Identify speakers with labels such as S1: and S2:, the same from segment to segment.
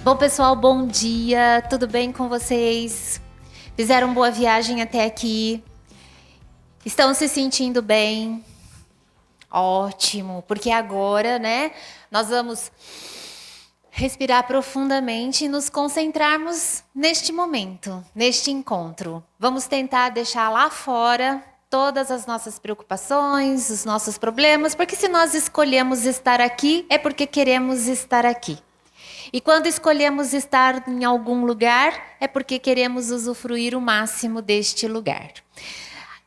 S1: Bom, pessoal, bom dia. Tudo bem com vocês? Fizeram boa viagem até aqui? Estão se sentindo bem? Ótimo, porque agora, né, nós vamos respirar profundamente e nos concentrarmos neste momento, neste encontro. Vamos tentar deixar lá fora todas as nossas preocupações, os nossos problemas, porque se nós escolhemos estar aqui, é porque queremos estar aqui. E quando escolhemos estar em algum lugar, é porque queremos usufruir o máximo deste lugar.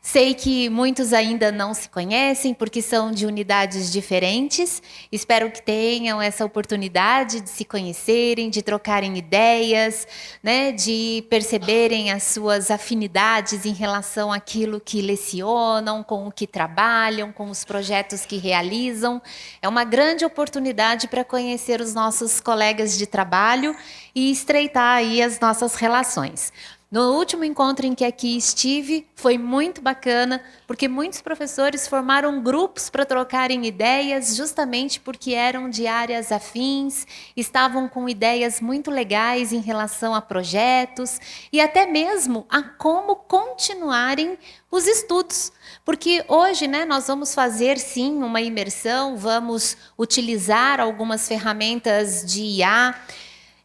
S1: Sei que muitos ainda não se conhecem porque são de unidades diferentes. Espero que tenham essa oportunidade de se conhecerem, de trocarem ideias, né, de perceberem as suas afinidades em relação àquilo que lecionam, com o que trabalham, com os projetos que realizam. É uma grande oportunidade para conhecer os nossos colegas de trabalho e estreitar aí as nossas relações. No último encontro em que aqui estive, foi muito bacana, porque muitos professores formaram grupos para trocarem ideias, justamente porque eram de áreas afins, estavam com ideias muito legais em relação a projetos e até mesmo a como continuarem os estudos. Porque hoje, né, nós vamos fazer sim uma imersão, vamos utilizar algumas ferramentas de IA,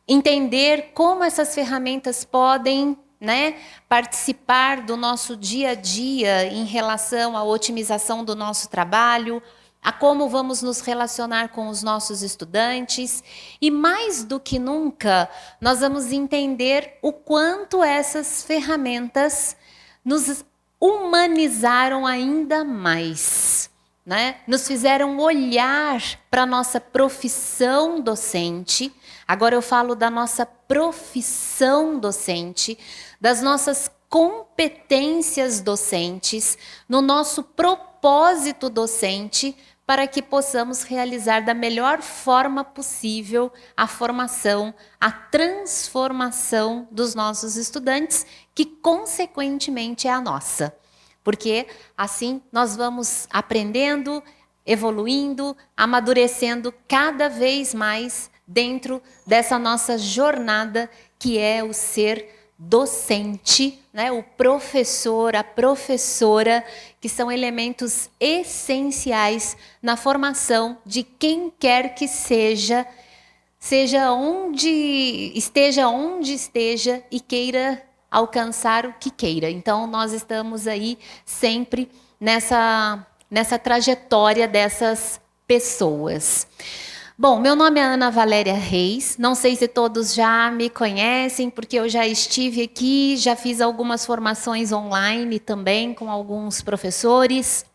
S1: entender como essas ferramentas podem, né, participar do nosso dia a dia em relação à otimização do nosso trabalho, a como vamos nos relacionar com os nossos estudantes e, mais do que nunca, nós vamos entender o quanto essas ferramentas nos humanizaram ainda mais, né? Nos fizeram olhar para a nossa profissão docente. Agora eu falo da nossa profissão docente, das nossas competências docentes, no nosso propósito docente, para que possamos realizar da melhor forma possível a formação, a transformação dos nossos estudantes, que consequentemente é a nossa. Porque assim nós vamos aprendendo, evoluindo, amadurecendo cada vez mais dentro dessa nossa jornada que é o ser docente, né? O professor, a professora, que são elementos essenciais na formação de quem quer que esteja onde esteja e queira alcançar o que queira. Então, nós estamos aí sempre nessa trajetória dessas pessoas. Bom, meu nome é Ana Valéria Reis, não sei se todos já me conhecem, porque eu já estive aqui, já fiz algumas formações online também com alguns professores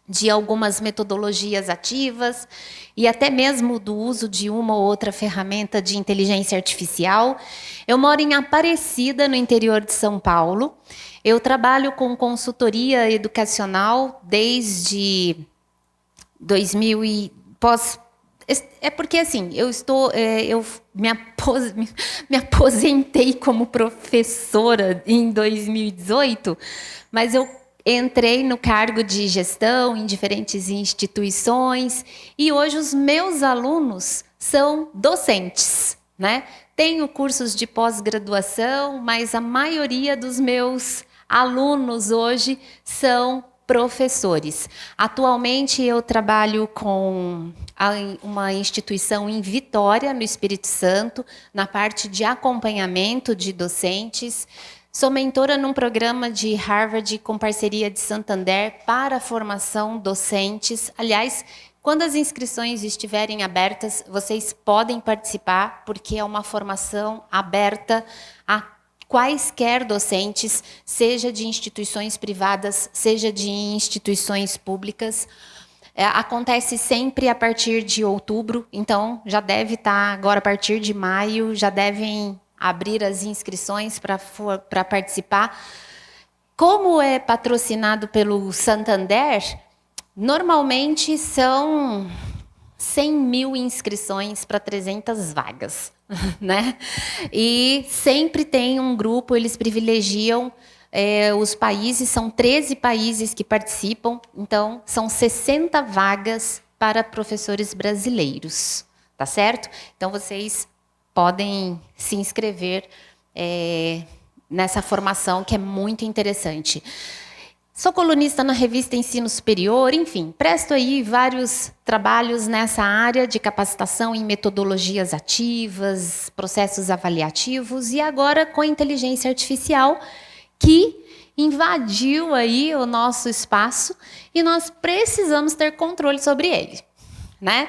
S1: de algumas metodologias ativas e até mesmo do uso de uma ou outra ferramenta de inteligência artificial. Eu moro em Aparecida, no interior de São Paulo. Eu trabalho com consultoria educacional desde 2000 e pós. É porque assim, eu me aposentei como professora em 2018, mas eu entrei no cargo de gestão em diferentes instituições e hoje os meus alunos são docentes, né? Tenho cursos de pós-graduação, mas a maioria dos meus alunos hoje são professores. Atualmente eu trabalho com uma instituição em Vitória, no Espírito Santo, na parte de acompanhamento de docentes. Sou mentora num programa de Harvard com parceria de Santander para a formação docentes. Aliás, quando as inscrições estiverem abertas, vocês podem participar, porque é uma formação aberta a quaisquer docentes, seja de instituições privadas, seja de instituições públicas. Acontece sempre a partir de outubro, então já deve estar agora a partir de maio, já devem abrir as inscrições para participar. Como é patrocinado pelo Santander, normalmente são 100 mil inscrições para 300 vagas, né? E sempre tem um grupo, eles privilegiam os países, são 13 países que participam, então são 60 vagas para professores brasileiros, tá certo? Então vocês podem se inscrever nessa formação que é muito interessante. Sou colunista na revista Ensino Superior, enfim, presto aí vários trabalhos nessa área de capacitação em metodologias ativas, processos avaliativos e agora com a inteligência artificial que invadiu aí o nosso espaço e nós precisamos ter controle sobre ele, né?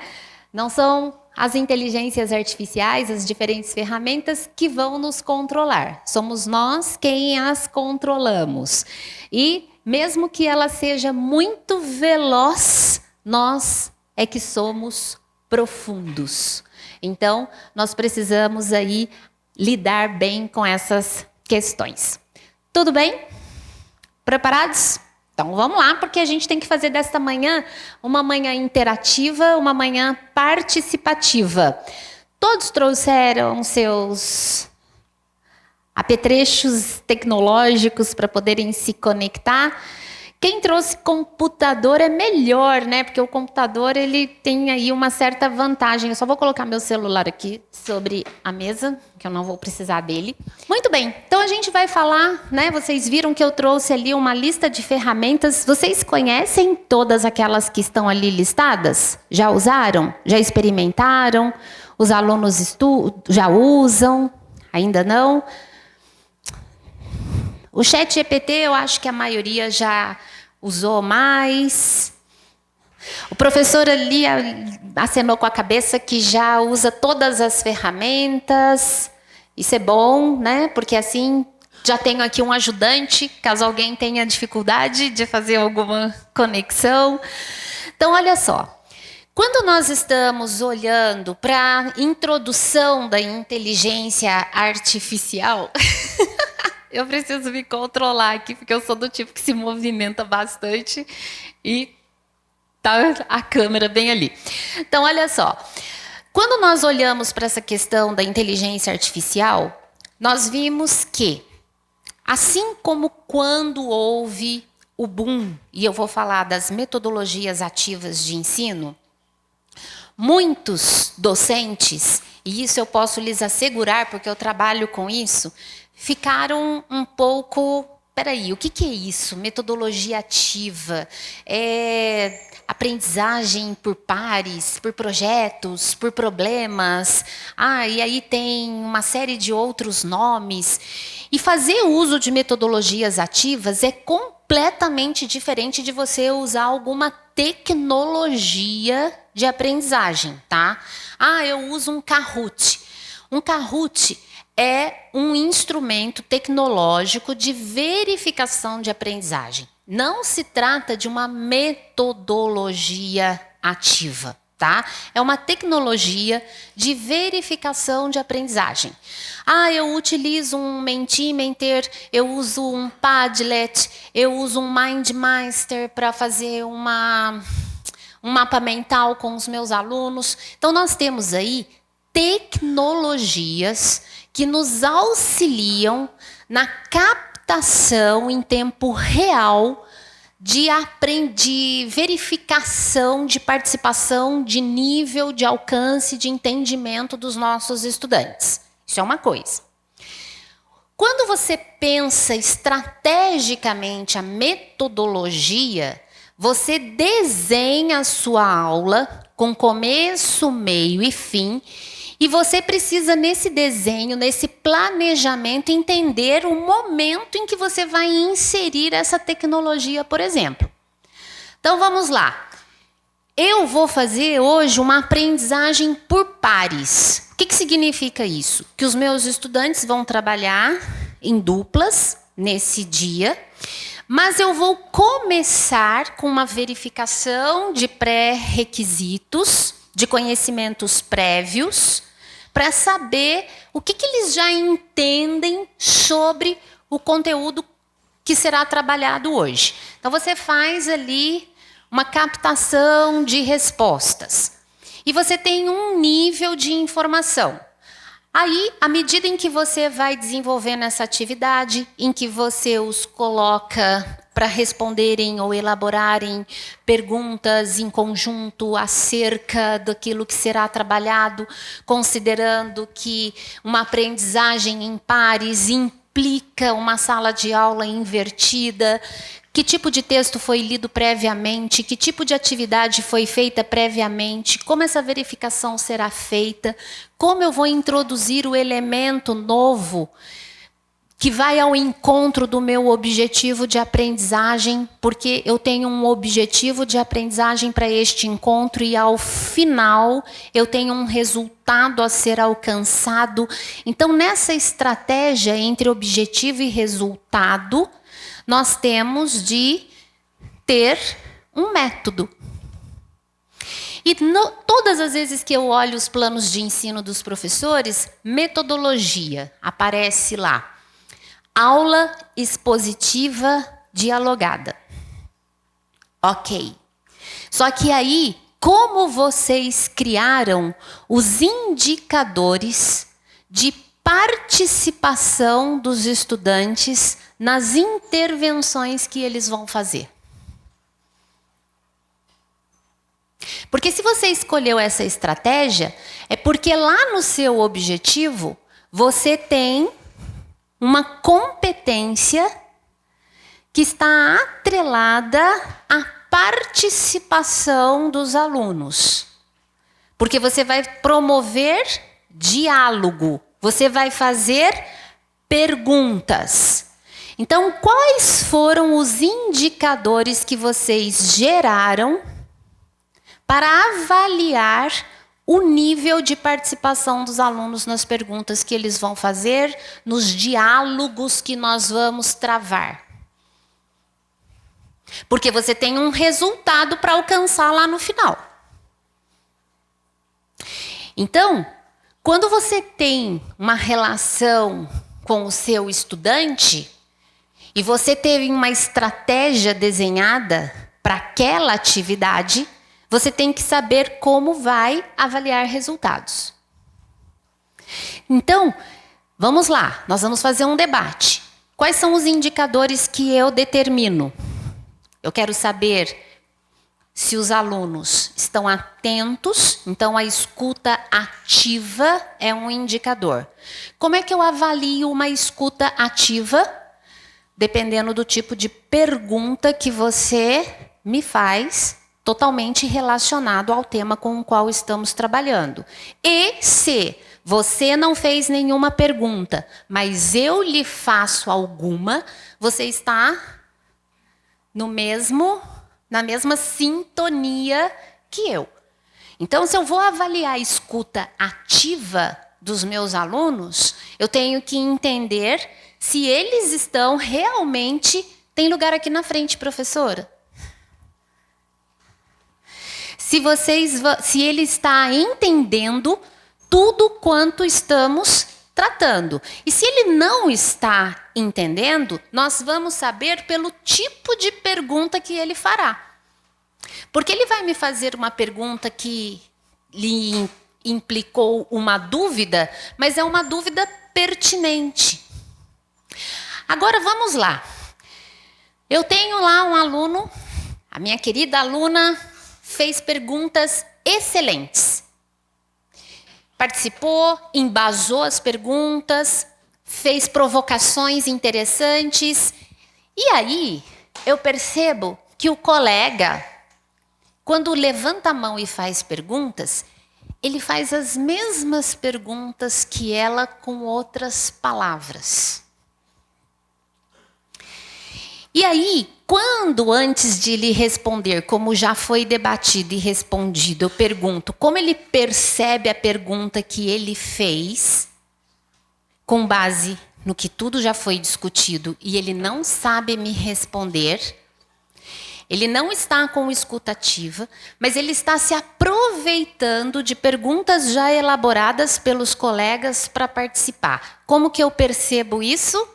S1: Não são as inteligências artificiais, as diferentes ferramentas que vão nos controlar. Somos nós quem as controlamos. E mesmo que ela seja muito veloz, nós é que somos profundos. Então, nós precisamos aí lidar bem com essas questões. Tudo bem? Preparados? Então vamos lá, porque a gente tem que fazer desta manhã uma manhã interativa, uma manhã participativa. Todos trouxeram seus apetrechos tecnológicos para poderem se conectar. Quem trouxe computador é melhor, né? Porque o computador ele tem aí uma certa vantagem. Eu só vou colocar meu celular aqui sobre a mesa, que eu não vou precisar dele. Muito bem, então a gente vai falar, né? Vocês viram que eu trouxe ali uma lista de ferramentas. Vocês conhecem todas aquelas que estão ali listadas? Já usaram? Já experimentaram? Os alunos já usam? Ainda não? O ChatGPT, eu acho que a maioria já usou mais. O professor ali acenou com a cabeça que já usa todas as ferramentas. Isso é bom, né? Porque assim já tenho aqui um ajudante, caso alguém tenha dificuldade de fazer alguma conexão. Então, olha só. Quando nós estamos olhando para a introdução da inteligência artificial... Eu preciso me controlar aqui, porque eu sou do tipo que se movimenta bastante e tá a câmera bem ali. Então, olha só. Quando nós olhamos para essa questão da inteligência artificial, nós vimos que, assim como quando houve o boom, e eu vou falar das metodologias ativas de ensino, muitos docentes, e isso eu posso lhes assegurar, porque eu trabalho com isso, ficaram um pouco... Peraí, o que é isso? Metodologia ativa? É aprendizagem por pares, por projetos, por problemas. E aí tem uma série de outros nomes. E fazer uso de metodologias ativas é completamente diferente de você usar alguma tecnologia de aprendizagem, tá? Eu uso um Kahoot. Um Kahoot é um instrumento tecnológico de verificação de aprendizagem. Não se trata de uma metodologia ativa, tá? É uma tecnologia de verificação de aprendizagem. Eu utilizo um Mentimeter, eu uso um Padlet, eu uso um MindMeister para fazer um mapa mental com os meus alunos. Então, nós temos aí tecnologias que nos auxiliam na captação em tempo real de verificação, de participação, de nível, de alcance, de entendimento dos nossos estudantes. Isso é uma coisa. Quando você pensa estrategicamente a metodologia, você desenha a sua aula com começo, meio e fim, e você precisa, nesse desenho, nesse planejamento, entender o momento em que você vai inserir essa tecnologia, por exemplo. Então, vamos lá. Eu vou fazer hoje uma aprendizagem por pares. O que significa isso? Que os meus estudantes vão trabalhar em duplas nesse dia, mas eu vou começar com uma verificação de pré-requisitos, de conhecimentos prévios, para saber o que eles já entendem sobre o conteúdo que será trabalhado hoje. Então, você faz ali uma captação de respostas. E você tem um nível de informação. Aí, à medida em que você vai desenvolvendo essa atividade, em que você os coloca para responderem ou elaborarem perguntas em conjunto acerca daquilo que será trabalhado, considerando que uma aprendizagem em pares implica uma sala de aula invertida, que tipo de texto foi lido previamente, que tipo de atividade foi feita previamente, como essa verificação será feita, como eu vou introduzir o elemento novo que vai ao encontro do meu objetivo de aprendizagem, porque eu tenho um objetivo de aprendizagem para este encontro e ao final eu tenho um resultado a ser alcançado. Então, nessa estratégia entre objetivo e resultado, nós temos de ter um método. E todas as vezes que eu olho os planos de ensino dos professores, metodologia aparece lá. Aula expositiva dialogada. Ok. Só que aí, como vocês criaram os indicadores de participação dos estudantes nas intervenções que eles vão fazer? Porque se você escolheu essa estratégia, é porque lá no seu objetivo, você tem uma competência que está atrelada à participação dos alunos. Porque você vai promover diálogo, você vai fazer perguntas. Então, quais foram os indicadores que vocês geraram para avaliar o nível de participação dos alunos nas perguntas que eles vão fazer, nos diálogos que nós vamos travar? Porque você tem um resultado para alcançar lá no final. Então, quando você tem uma relação com o seu estudante e você teve uma estratégia desenhada para aquela atividade, você tem que saber como vai avaliar resultados. Então, vamos lá, nós vamos fazer um debate. Quais são os indicadores que eu determino? Eu quero saber se os alunos estão atentos, então a escuta ativa é um indicador. Como é que eu avalio uma escuta ativa? Dependendo do tipo de pergunta que você me faz, totalmente relacionado ao tema com o qual estamos trabalhando. E se você não fez nenhuma pergunta, mas eu lhe faço alguma, você está na mesma sintonia que eu. Então, se eu vou avaliar a escuta ativa dos meus alunos, eu tenho que entender se eles estão realmente... Tem lugar aqui na frente, professora? Se ele está entendendo tudo quanto estamos tratando. E se ele não está entendendo, nós vamos saber pelo tipo de pergunta que ele fará. Porque ele vai me fazer uma pergunta que lhe implicou uma dúvida, mas é uma dúvida pertinente. Agora vamos lá. Eu tenho lá um aluno, a minha querida aluna fez perguntas excelentes. Participou, embasou as perguntas, fez provocações interessantes. E aí, eu percebo que o colega, quando levanta a mão e faz perguntas, ele faz as mesmas perguntas que ela com outras palavras. E aí, quando antes de lhe responder, como já foi debatido e respondido, eu pergunto como ele percebe a pergunta que ele fez, com base no que tudo já foi discutido, e ele não sabe me responder, ele não está com escuta ativa, mas ele está se aproveitando de perguntas já elaboradas pelos colegas para participar. Como que eu percebo isso?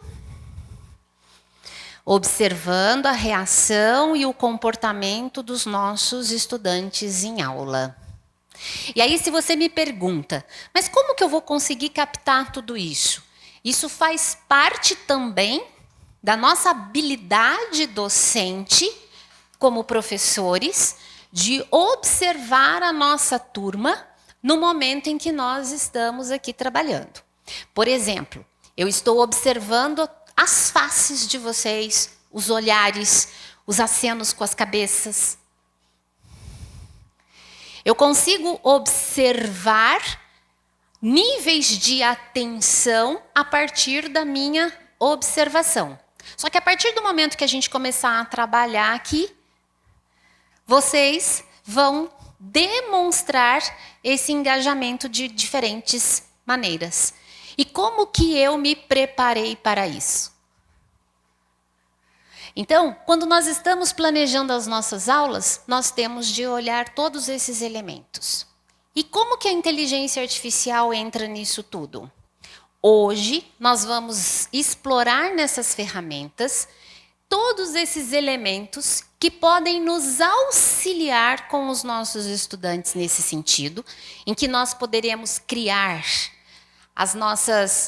S1: Observando a reação e o comportamento dos nossos estudantes em aula.
S2: E aí, se você me pergunta, mas como que eu vou conseguir captar tudo isso? Isso faz parte também da nossa habilidade docente, como professores, de observar a nossa turma no momento em que nós estamos aqui trabalhando. Por exemplo, eu estou observando as faces de vocês, os olhares, os acenos com as cabeças. Eu consigo observar níveis de atenção a partir da minha observação. Só que a partir do momento que a gente começar a trabalhar aqui, vocês vão demonstrar esse engajamento de diferentes maneiras. E como que eu me preparei para isso? Então, quando nós estamos planejando as nossas aulas, nós temos de olhar todos esses elementos. E como que a inteligência artificial entra nisso tudo? Hoje, nós vamos explorar nessas ferramentas todos esses elementos que podem nos auxiliar com os nossos estudantes nesse sentido, em que nós poderemos criar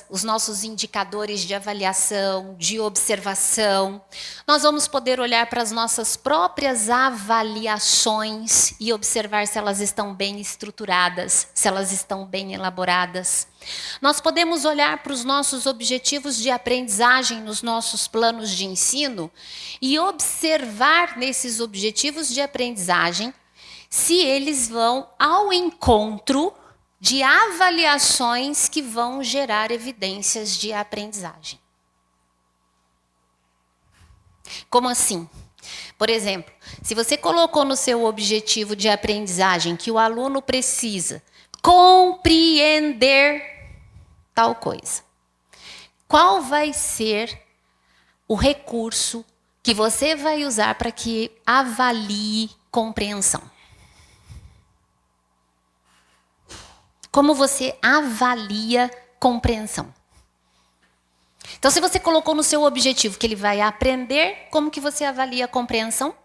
S2: os nossos indicadores de avaliação, de observação. Nós vamos poder olhar para as nossas próprias avaliações e observar se elas estão bem estruturadas, se elas estão bem elaboradas. Nós podemos olhar para os nossos objetivos de aprendizagem nos nossos planos de ensino e observar nesses objetivos de aprendizagem se eles vão ao encontro de avaliações que vão gerar evidências de aprendizagem. Como assim? Por exemplo, se você colocou no seu objetivo de aprendizagem que o aluno precisa compreender tal coisa, qual vai ser o recurso que você vai usar para que avalie compreensão? Como você avalia compreensão? Então, se você colocou no seu objetivo que ele vai aprender, como que você avalia a compreensão?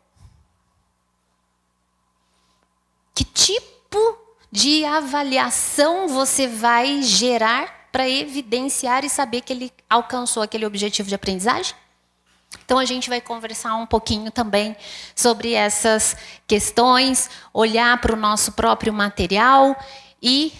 S2: Que tipo de avaliação você vai gerar para evidenciar e saber que ele alcançou aquele objetivo de aprendizagem? Então, a gente vai conversar um pouquinho também sobre essas questões, olhar para o nosso próprio material e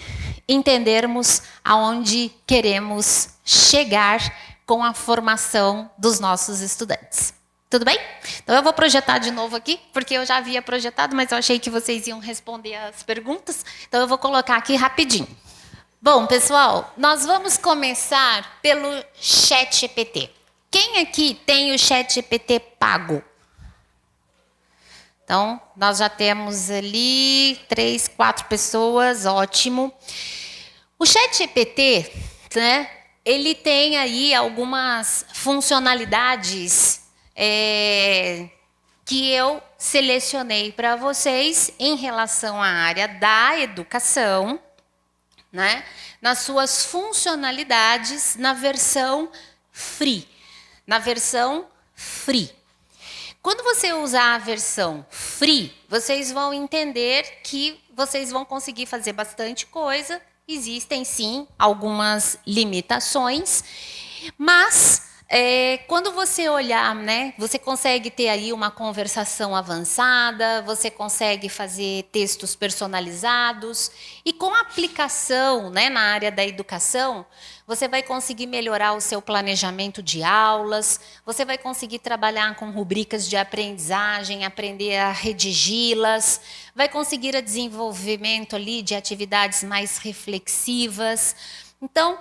S2: entendermos aonde queremos chegar com a formação dos nossos estudantes. Tudo bem? Então eu vou projetar de novo aqui, porque eu já havia projetado, mas eu achei que vocês iam responder as perguntas. Então eu vou colocar aqui rapidinho. Bom, pessoal, nós vamos começar pelo ChatGPT. Quem aqui tem o ChatGPT pago? Então, nós já temos ali 3, 4 pessoas, ótimo. O ChatGPT, né, ele tem aí algumas funcionalidades que eu selecionei para vocês em relação à área da educação, né, nas suas funcionalidades na versão free. Quando você usar a versão free, vocês vão entender que vocês vão conseguir fazer bastante coisa. Existem, sim, algumas limitações, mas quando você olhar, né, você consegue ter aí uma conversação avançada, você consegue fazer textos personalizados, e com a aplicação, né, na área da educação, você vai conseguir melhorar o seu planejamento de aulas, você vai conseguir trabalhar com rubricas de aprendizagem, aprender a redigi-las, vai conseguir o desenvolvimento ali de atividades mais reflexivas. Então,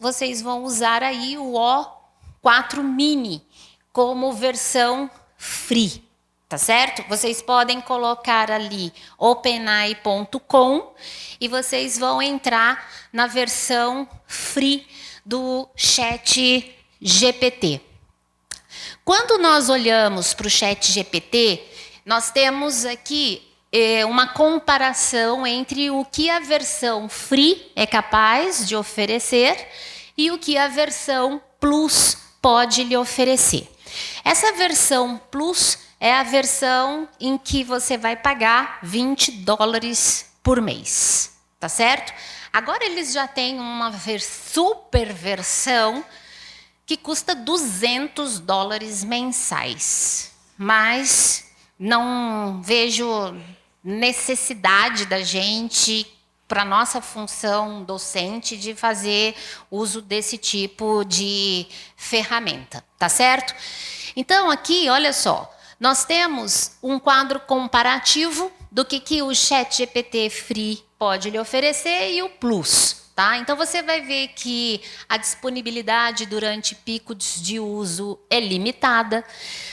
S2: vocês vão usar aí o O4 Mini como versão free, tá certo? Vocês podem colocar ali openai.com e vocês vão entrar na versão free do ChatGPT. Quando nós olhamos para o ChatGPT, nós temos aqui uma comparação entre o que a versão free é capaz de oferecer e o que a versão Plus pode lhe oferecer. Essa versão Plus é a versão em que você vai pagar $20 por mês, tá certo? Agora eles já têm uma super versão que custa $200 mensais, mas não vejo necessidade da gente, para nossa função docente, de fazer uso desse tipo de ferramenta, tá certo? Então, aqui, olha só, nós temos um quadro comparativo do que o ChatGPT Free pode lhe oferecer e o Plus. Tá? Então, você vai ver que a disponibilidade durante picos de uso é limitada,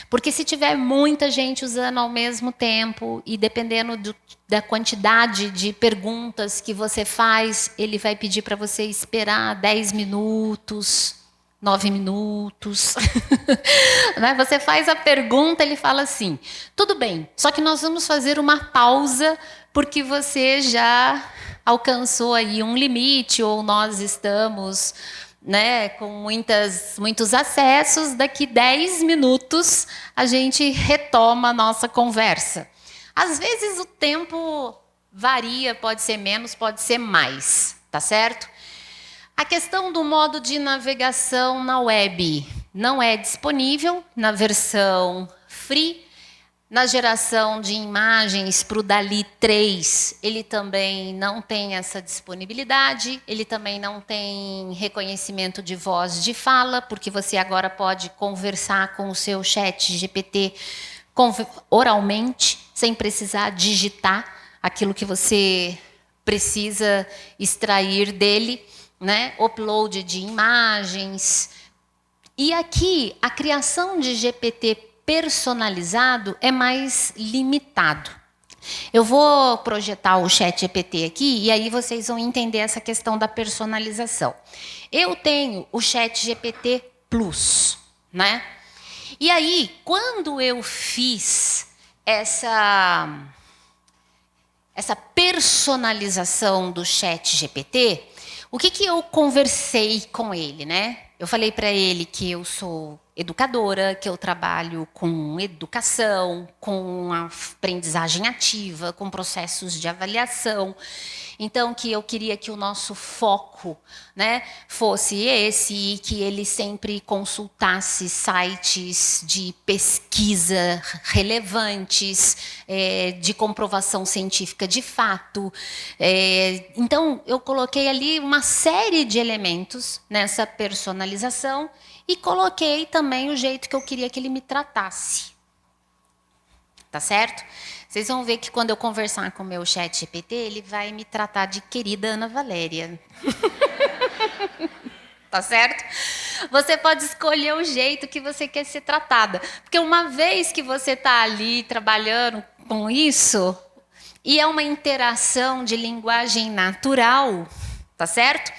S2: porque se tiver muita gente usando ao mesmo tempo e dependendo da quantidade de perguntas que você faz, ele vai pedir para você esperar 10 minutos, 9 minutos. Você faz a pergunta, ele fala assim, tudo bem, só que nós vamos fazer uma pausa porque você já alcançou aí um limite, ou nós estamos, né, com muitos acessos, daqui 10 minutos a gente retoma a nossa conversa. Às vezes o tempo varia, pode ser menos, pode ser mais, tá certo? A questão do modo de navegação na web não é disponível na versão free. Na geração de imagens para o DALL-E 3, ele também não tem essa disponibilidade, ele também não tem reconhecimento de voz de fala, porque você agora pode conversar com o seu chat GPT oralmente, sem precisar digitar aquilo que você precisa extrair dele, né? Upload de imagens. E aqui, a criação de GPT personalizado é mais limitado. Eu vou projetar o ChatGPT aqui e aí vocês vão entender essa questão da personalização. Eu tenho o ChatGPT Plus, né? E aí, quando eu fiz essa personalização do ChatGPT, o que eu conversei com ele, né? Eu falei para ele que eu sou educadora, que eu trabalho com educação, com aprendizagem ativa, com processos de avaliação. Então, que eu queria que o nosso foco, né, fosse esse, e que ele sempre consultasse sites de pesquisa relevantes, de comprovação científica de fato. Então, eu coloquei ali uma série de elementos nessa personalização e coloquei também o jeito que eu queria que ele me tratasse. Tá certo? Vocês vão ver que quando eu conversar com o meu chat GPT, ele vai me tratar de querida Ana Valéria. Tá certo? Você pode escolher o jeito que você quer ser tratada. Porque uma vez que você está ali trabalhando com isso, e é uma interação de linguagem natural, tá certo?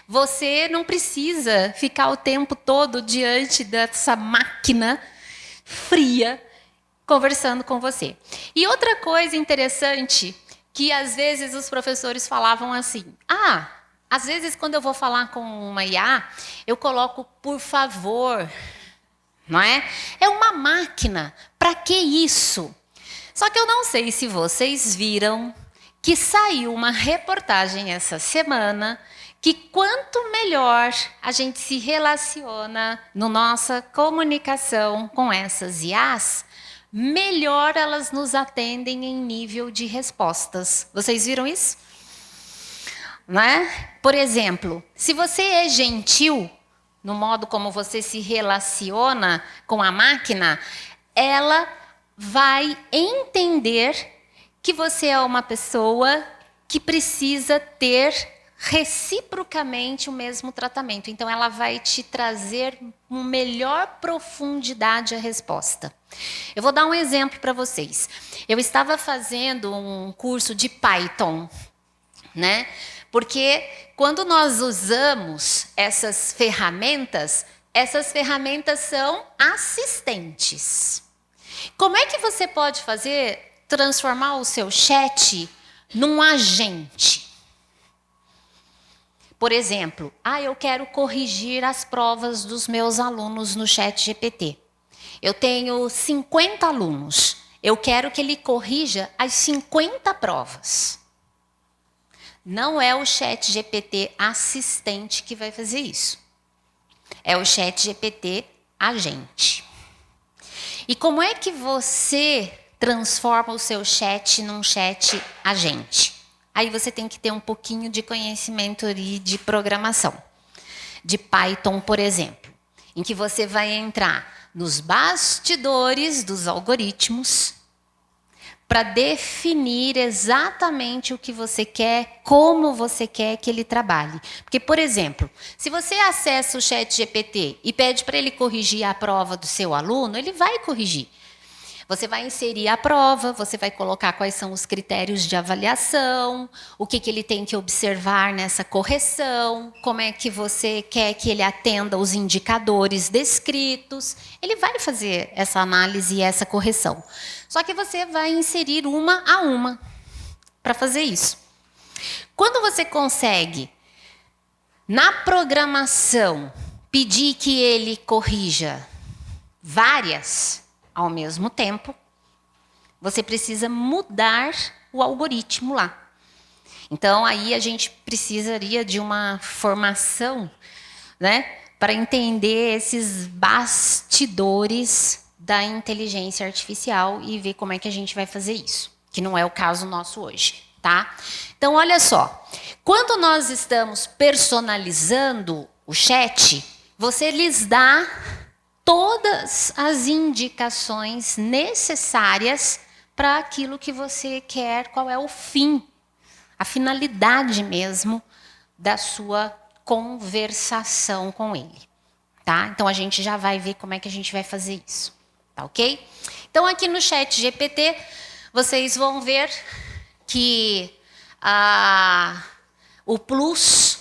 S2: Você não precisa ficar o tempo todo diante dessa máquina fria conversando com você. E outra coisa interessante, que às vezes os professores falavam assim, às vezes quando eu vou falar com uma IA, eu coloco por favor, não é? É uma máquina, para que isso? Só que eu não sei se vocês viram que saiu uma reportagem essa semana que quanto melhor a gente se relaciona na nossa comunicação com essas IAs, melhor elas nos atendem em nível de respostas. Vocês viram isso? Não é? Por exemplo, se você é gentil no modo como você se relaciona com a máquina, ela vai entender que você é uma pessoa que precisa ter reciprocamente o mesmo tratamento. Então, ela vai te trazer uma melhor profundidade à resposta. Eu vou dar um exemplo para vocês. Eu estava fazendo um curso de Python, né? Porque quando nós usamos essas ferramentas são assistentes. Como é que você pode transformar o seu chat num agente? Por exemplo, eu quero corrigir as provas dos meus alunos no ChatGPT. Eu tenho 50 alunos. Eu quero que ele corrija as 50 provas. Não é o ChatGPT assistente que vai fazer isso. É o ChatGPT agente. E como é que você transforma o seu chat num chat agente? Aí você tem que ter um pouquinho de conhecimento ali de programação. De Python, por exemplo, em que você vai entrar nos bastidores dos algoritmos para definir exatamente o que você quer, como você quer que ele trabalhe. Porque, por exemplo, se você acessa o ChatGPT e pede para ele corrigir a prova do seu aluno, ele vai corrigir. Você vai inserir a prova, você vai colocar quais são os critérios de avaliação, o que ele tem que observar nessa correção, como é que você quer que ele atenda os indicadores descritos. Ele vai fazer essa análise e essa correção. Só que você vai inserir uma a uma para fazer isso. Quando você consegue, na programação, pedir que ele corrija várias ao mesmo tempo, você precisa mudar o algoritmo lá. Então, aí a gente precisaria de uma formação, né, para entender esses bastidores da inteligência artificial e ver como é que a gente vai fazer isso, que não é o caso nosso hoje, tá? Então, olha só, quando nós estamos personalizando o chat, você lhes dá todas as indicações necessárias para aquilo que você quer, qual é o fim, a finalidade mesmo da sua conversação com ele, tá? Então a gente já vai ver como é que a gente vai fazer isso, tá ok? Então aqui no ChatGPT vocês vão ver que o Plus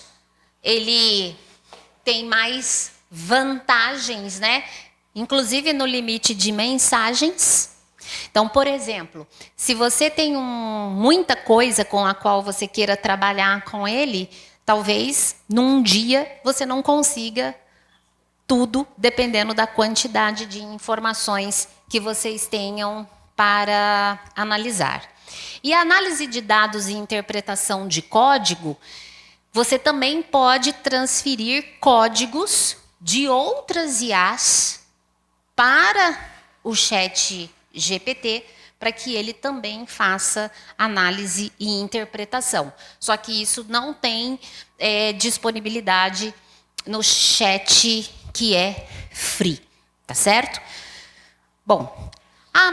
S2: ele tem mais vantagens, né? Inclusive no limite de mensagens. Então, por exemplo, se você tem muita coisa com a qual você queira trabalhar com ele, talvez num dia você não consiga tudo, dependendo da quantidade de informações que vocês tenham para analisar. E a análise de dados e interpretação de código, você também pode transferir códigos de outras IAs para o ChatGPT, para que ele também faça análise e interpretação. Só que isso não tem disponibilidade no chat que é free, tá certo? Bom,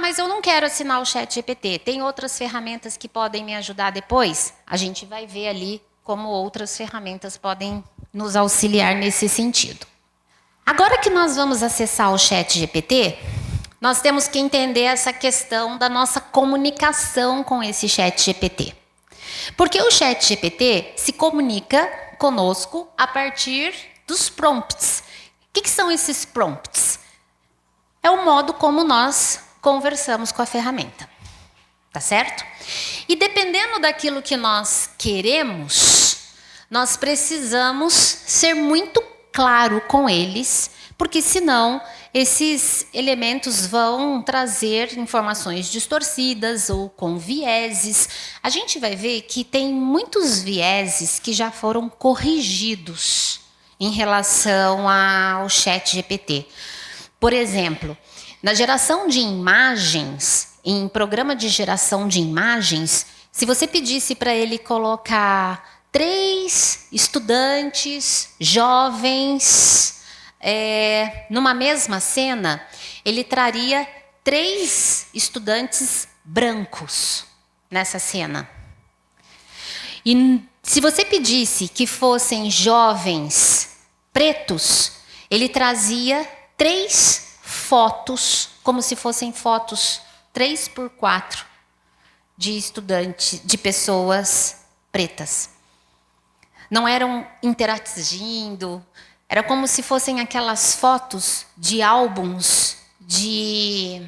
S2: mas eu não quero assinar o ChatGPT. Tem outras ferramentas que podem me ajudar depois? A gente vai ver ali como outras ferramentas podem nos auxiliar nesse sentido. Agora que nós vamos acessar o ChatGPT, nós temos que entender essa questão da nossa comunicação com esse ChatGPT. Porque o ChatGPT se comunica conosco a partir dos prompts. O que são esses prompts? É o modo como nós conversamos com a ferramenta. Tá certo? E dependendo daquilo que nós queremos, nós precisamos ser muito claro com eles, porque senão esses elementos vão trazer informações distorcidas ou com vieses. A gente vai ver que tem muitos vieses que já foram corrigidos em relação ao ChatGPT. Por exemplo, na geração de imagens, em programa de geração de imagens, se você pedisse para ele colocar 3 estudantes jovens numa mesma cena, ele traria 3 estudantes brancos nessa cena. E se você pedisse que fossem jovens pretos, ele trazia 3 fotos, como se fossem fotos 3x4 de estudantes, de pessoas pretas. Não eram interagindo, era como se fossem aquelas fotos de álbuns de...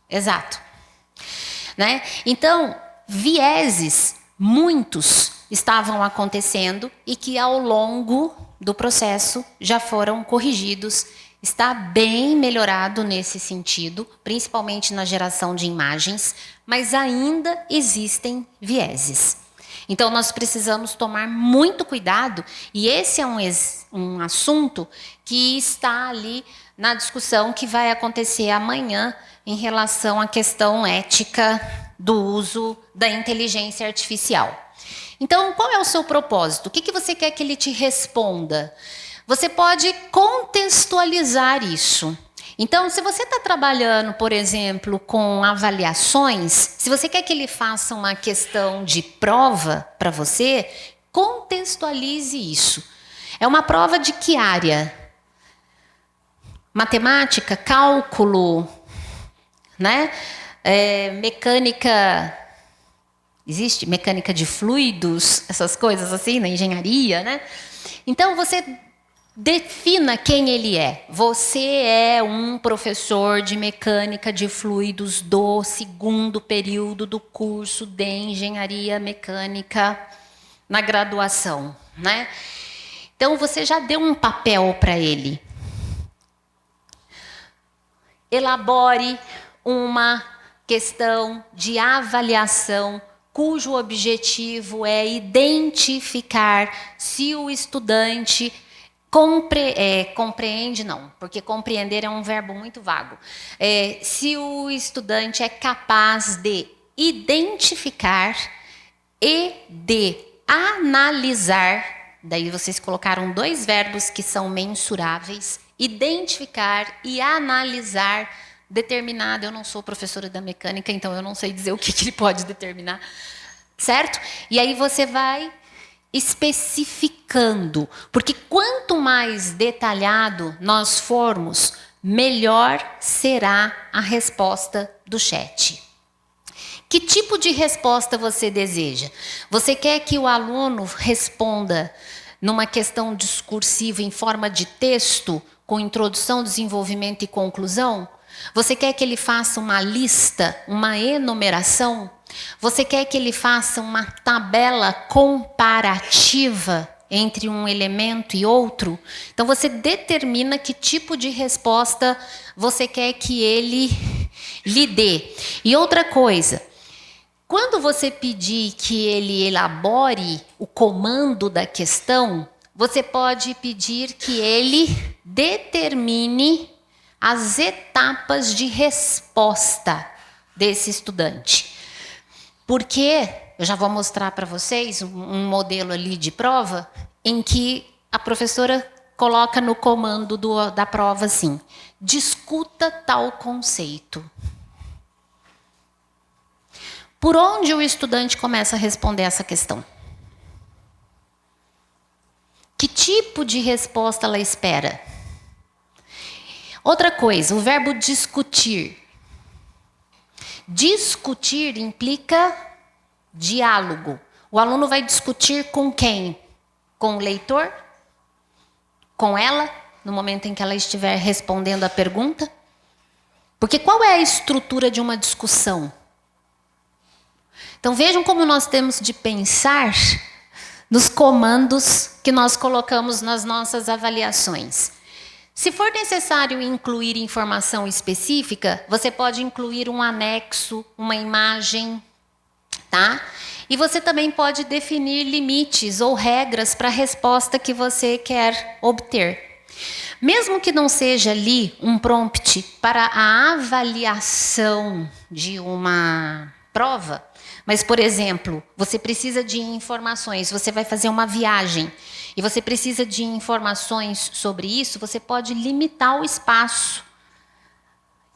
S2: Exato. Né? Então, vieses, muitos estavam acontecendo e que ao longo do processo já foram corrigidos. Está bem melhorado nesse sentido, principalmente na geração de imagens, mas ainda existem vieses. Então, nós precisamos tomar muito cuidado, e esse é um assunto que está ali na discussão que vai acontecer amanhã em relação à questão ética do uso da inteligência artificial. Então, qual é o seu propósito? O que você quer que ele te responda? Você pode contextualizar isso. Então, se você está trabalhando, por exemplo, com avaliações, se você quer que ele faça uma questão de prova para você, contextualize isso. É uma prova de que área? Matemática, cálculo, né? Mecânica, existe mecânica de fluidos, essas coisas assim, na engenharia, né? Então, você defina quem ele é. Você é um professor de mecânica de fluidos do 2º período do curso de engenharia mecânica na graduação, né? Então, você já deu um papel para ele. Elabore uma questão de avaliação cujo objetivo é identificar se o estudante compreende, não, porque compreender é um verbo muito vago. Se o estudante é capaz de identificar e de analisar, daí vocês colocaram 2 verbos que são mensuráveis, identificar e analisar determinado. Eu não sou professora da mecânica, então eu não sei dizer o que ele pode determinar, certo? E aí você vai especificando, porque quanto mais detalhado nós formos, melhor será a resposta do chat. Que tipo de resposta você deseja? Você quer que o aluno responda numa questão discursiva em forma de texto, com introdução, desenvolvimento e conclusão? Você quer que ele faça uma lista, uma enumeração? Você quer que ele faça uma tabela comparativa entre um elemento e outro? Então, você determina que tipo de resposta você quer que ele lhe dê. E outra coisa, quando você pedir que ele elabore o comando da questão, você pode pedir que ele determine as etapas de resposta desse estudante. Porque eu já vou mostrar para vocês um modelo ali de prova em que a professora coloca no comando da prova assim: discuta tal conceito. Por onde o estudante começa a responder essa questão? Que tipo de resposta ela espera? Outra coisa, o verbo discutir. Discutir implica diálogo. O aluno vai discutir com quem? Com o leitor? Com ela, no momento em que ela estiver respondendo a pergunta? Porque qual é a estrutura de uma discussão? Então vejam como nós temos de pensar nos comandos que nós colocamos nas nossas avaliações. Se for necessário incluir informação específica, você pode incluir um anexo, uma imagem, tá? E você também pode definir limites ou regras para a resposta que você quer obter. Mesmo que não seja ali um prompt para a avaliação de uma prova, mas, por exemplo, você precisa de informações, você vai fazer uma viagem e você precisa de informações sobre isso, você pode limitar o espaço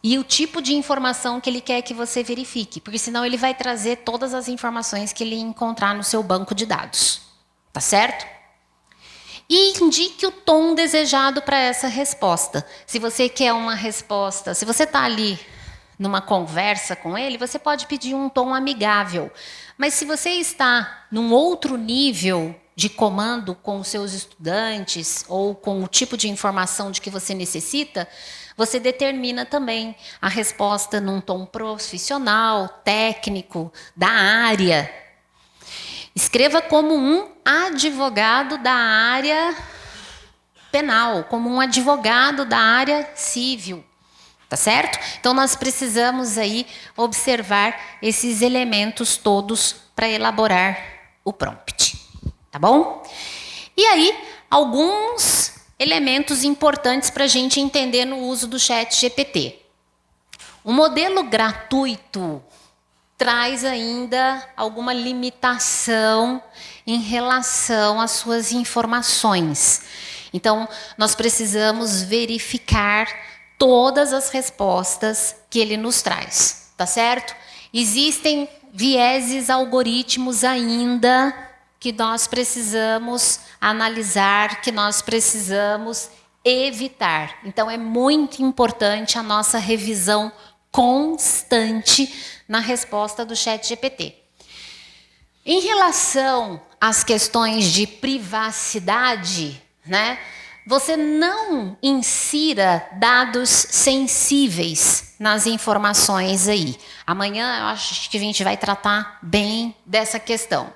S2: e o tipo de informação que ele quer que você verifique, porque senão ele vai trazer todas as informações que ele encontrar no seu banco de dados, tá certo? E indique o tom desejado para essa resposta. Se você quer uma resposta, se você está ali numa conversa com ele, você pode pedir um tom amigável. Mas se você está num outro nível de comando com os seus estudantes ou com o tipo de informação de que você necessita, você determina também a resposta num tom profissional, técnico, da área. Escreva como um advogado da área penal, como um advogado da área civil. Tá certo? Então, nós precisamos aí observar esses elementos todos para elaborar o prompt, tá bom? E aí, alguns elementos importantes para a gente entender no uso do ChatGPT. O modelo gratuito traz ainda alguma limitação em relação às suas informações. Então, nós precisamos verificar todas as respostas que ele nos traz, tá certo? Existem vieses algoritmos ainda que nós precisamos analisar, que nós precisamos evitar. Então, é muito importante a nossa revisão constante na resposta do ChatGPT. Em relação às questões de privacidade, né, você não insira dados sensíveis nas informações aí. Amanhã eu acho que a gente vai tratar bem dessa questão.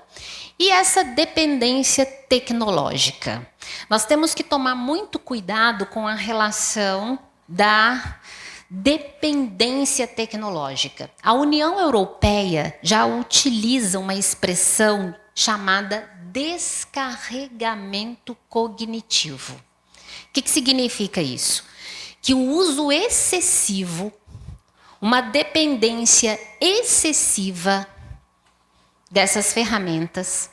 S2: E essa dependência tecnológica? Nós temos que tomar muito cuidado com a relação da dependência tecnológica. A União Europeia já utiliza uma expressão chamada descarregamento cognitivo. O que significa isso? Que o uso excessivo, uma dependência excessiva dessas ferramentas,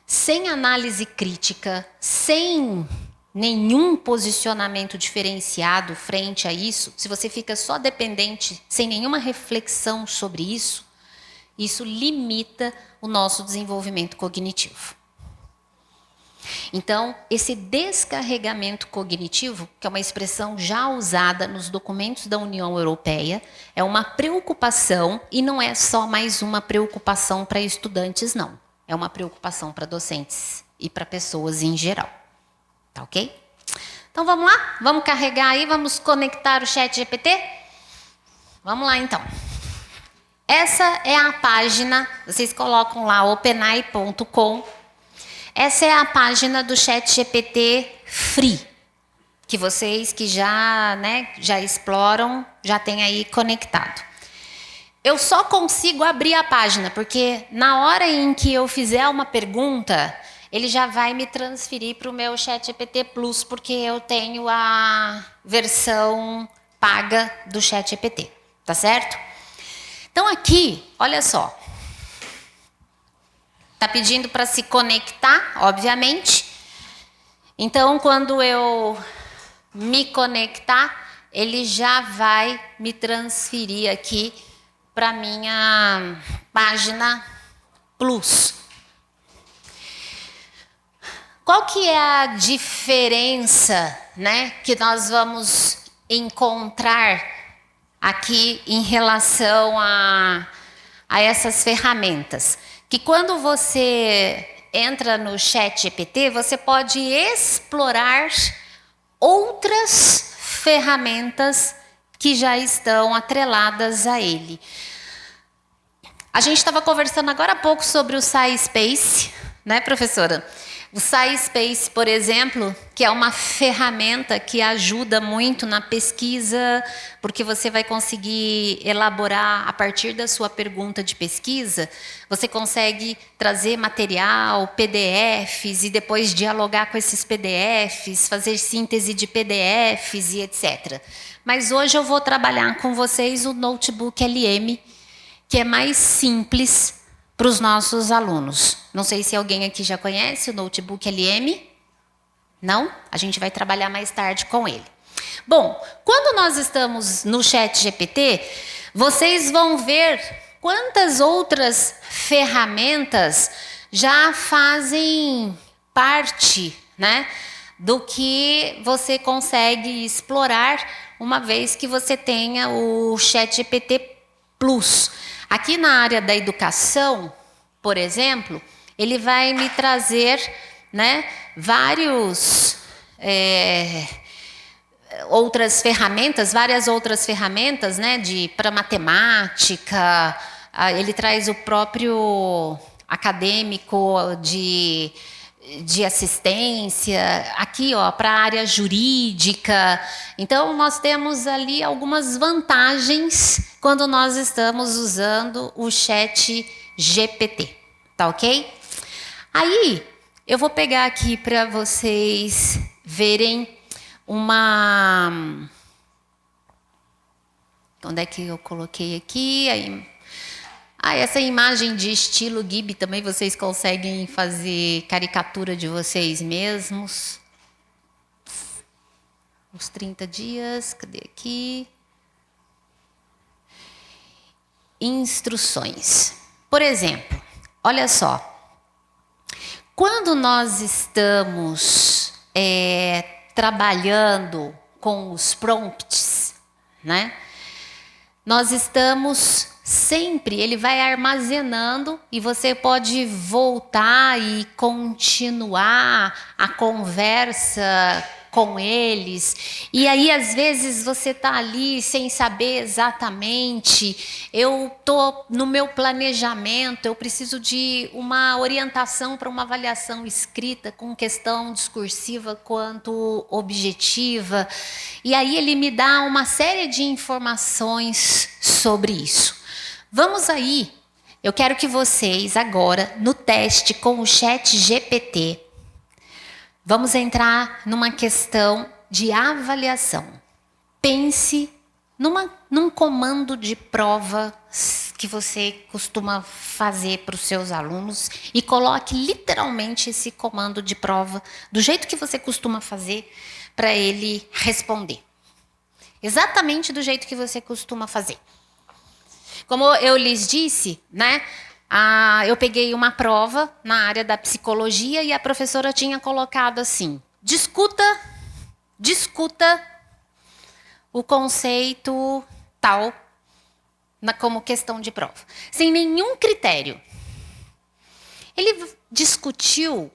S2: sem análise crítica, sem nenhum posicionamento diferenciado frente a isso, se você fica só dependente, sem nenhuma reflexão sobre isso, isso limita o nosso desenvolvimento cognitivo. Então, esse descarregamento cognitivo, que é uma expressão já usada nos documentos da União Europeia, é uma preocupação e não é só mais uma preocupação para estudantes, não. É uma preocupação para docentes e para pessoas em geral. Tá ok? Então, vamos lá? Vamos carregar aí, vamos conectar o ChatGPT? Vamos lá, então. Essa é a página, vocês colocam lá openai.com. Essa é a página do ChatGPT Free, que vocês que já exploram, já têm aí conectado. Eu só consigo abrir a página, porque na hora em que eu fizer uma pergunta, ele já vai me transferir para o meu ChatGPT Plus, porque eu tenho a versão paga do ChatGPT, tá certo? Então aqui, olha só. Está pedindo para se conectar, obviamente. Então, quando eu me conectar, ele já vai me transferir aqui para a minha página Plus. Qual que é a diferença, né, que nós vamos encontrar aqui em relação a essas ferramentas? Que quando você entra no ChatGPT, você pode explorar outras ferramentas que já estão atreladas a ele. A gente estava conversando agora há pouco sobre o SciSpace, né, professora? O SciSpace, por exemplo, que é uma ferramenta que ajuda muito na pesquisa, porque você vai conseguir elaborar a partir da sua pergunta de pesquisa, você consegue trazer material, PDFs e depois dialogar com esses PDFs, fazer síntese de PDFs e etc. Mas hoje eu vou trabalhar com vocês o Notebook LM, que é mais simples para os nossos alunos. Não sei se alguém aqui já conhece o Notebook LM. Não? A gente vai trabalhar mais tarde com ele. Bom, quando nós estamos no ChatGPT, vocês vão ver quantas outras ferramentas já fazem parte, né, do que você consegue explorar uma vez que você tenha o ChatGPT Plus. Aqui na área da educação, por exemplo, ele vai me trazer, né, várias outras ferramentas, né, para matemática. Ele traz o próprio acadêmico de assistência, aqui ó, para a área jurídica. Então, nós temos ali algumas vantagens quando nós estamos usando o ChatGPT, tá ok? Aí, eu vou pegar aqui para vocês verem uma... Onde é que eu coloquei aqui? Essa imagem de estilo Ghibli também vocês conseguem fazer caricatura de vocês mesmos. Os 30 dias, cadê aqui? Instruções. Por exemplo, olha só. Quando nós estamos trabalhando com os prompts, né? Nós estamos sempre, ele vai armazenando e você pode voltar e continuar a conversa com eles. E aí, às vezes, você está ali sem saber exatamente. Eu estou no meu planejamento, eu preciso de uma orientação para uma avaliação escrita, com questão discursiva quanto objetiva. E aí ele me dá uma série de informações sobre isso. Vamos aí. Eu quero que vocês agora, no teste com o ChatGPT, vamos entrar numa questão de avaliação. Pense num comando de prova que você costuma fazer para os seus alunos e coloque literalmente esse comando de prova do jeito que você costuma fazer para ele responder. Exatamente do jeito que você costuma fazer. Como eu lhes disse, né? Eu peguei uma prova na área da psicologia e a professora tinha colocado assim: discuta o conceito tal como questão de prova, sem nenhum critério. Ele discutiu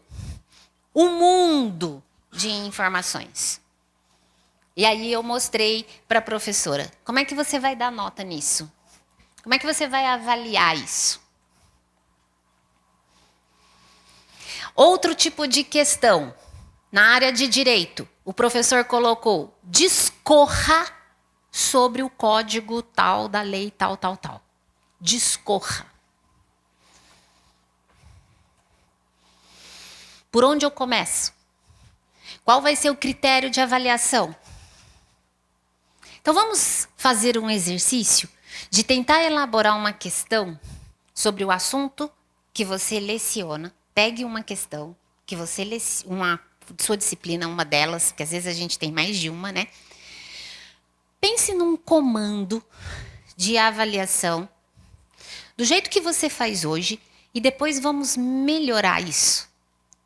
S2: um mundo de informações. E aí eu mostrei para a professora: como é que você vai dar nota nisso? Como é que você vai avaliar isso? Outro tipo de questão, na área de direito, o professor colocou: discorra sobre o código tal da lei tal. Discorra. Por onde eu começo? Qual vai ser o critério de avaliação? Então vamos fazer um exercício de tentar elaborar uma questão sobre o assunto que você leciona. Pegue uma questão que você uma sua disciplina, uma delas, porque às vezes a gente tem mais de uma, né? Pense num comando de avaliação do jeito que você faz hoje e depois vamos melhorar isso.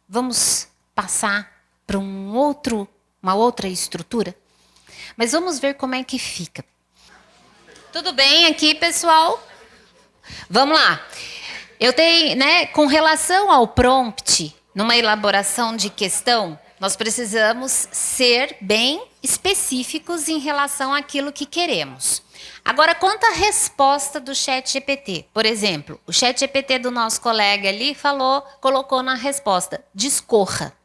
S2: Vamos passar para uma outra estrutura, mas vamos ver como é que fica. Tudo bem aqui, pessoal? Vamos lá. Eu tenho, né, com relação ao prompt, numa elaboração de questão, nós precisamos ser bem específicos em relação àquilo que queremos. Agora, quanto à resposta do ChatGPT, por exemplo, o ChatGPT do nosso colega ali colocou na resposta: discorra.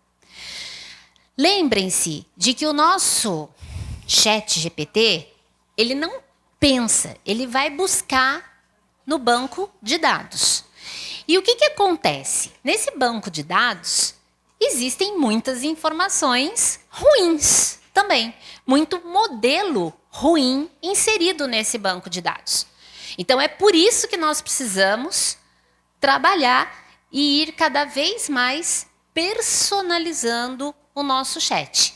S2: Lembrem-se de que o nosso ChatGPT, ele não pensa, ele vai buscar no banco de dados. E o que acontece? Nesse banco de dados, existem muitas informações ruins também. Muito modelo ruim inserido nesse banco de dados. Então, é por isso que nós precisamos trabalhar e ir cada vez mais personalizando o nosso chat.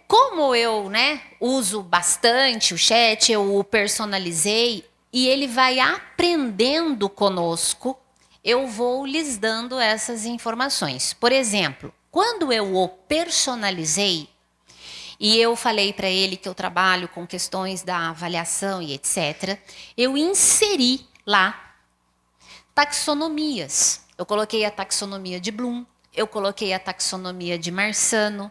S2: Como eu, uso bastante o chat, eu o personalizei, e ele vai aprendendo conosco, eu vou lhes dando essas informações. Por exemplo, quando eu o personalizei, e eu falei para ele que eu trabalho com questões da avaliação e etc., eu inseri lá taxonomias. Eu coloquei a taxonomia de Bloom, eu coloquei a taxonomia de Marsano,